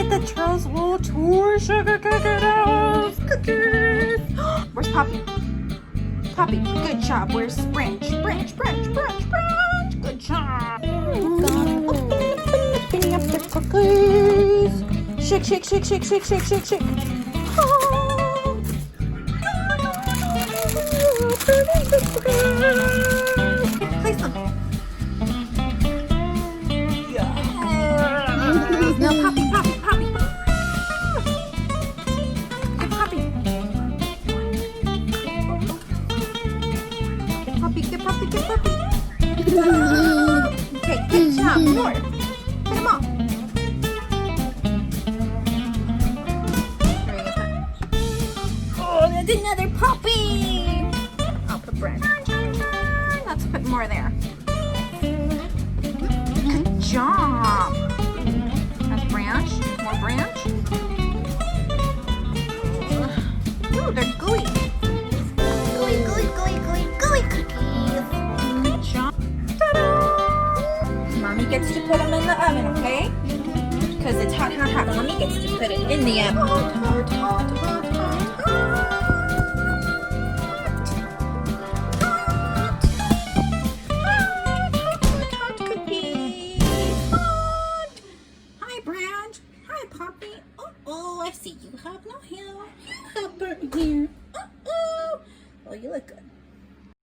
get the Charles World Tour sugar cookies. Cookies. Where's Poppy? Poppy, good job. Where's Branch? Branch. Good job. Opening up the cookies. Shake. Oh. Opening the cookies. Place them. Yes. Now Poppy. Get Poppy. Okay, good job. More. Get them all. Oh, there's another puppy. I'll put Branch. Let's put more there. Good job. That's Branch. More Branch. Ooh, they're gooey. Gooey cookies. Good job. Ta-da! Mommy gets to put them in the oven, okay? Because it's hot. Mommy gets to put it in the oven. Hot.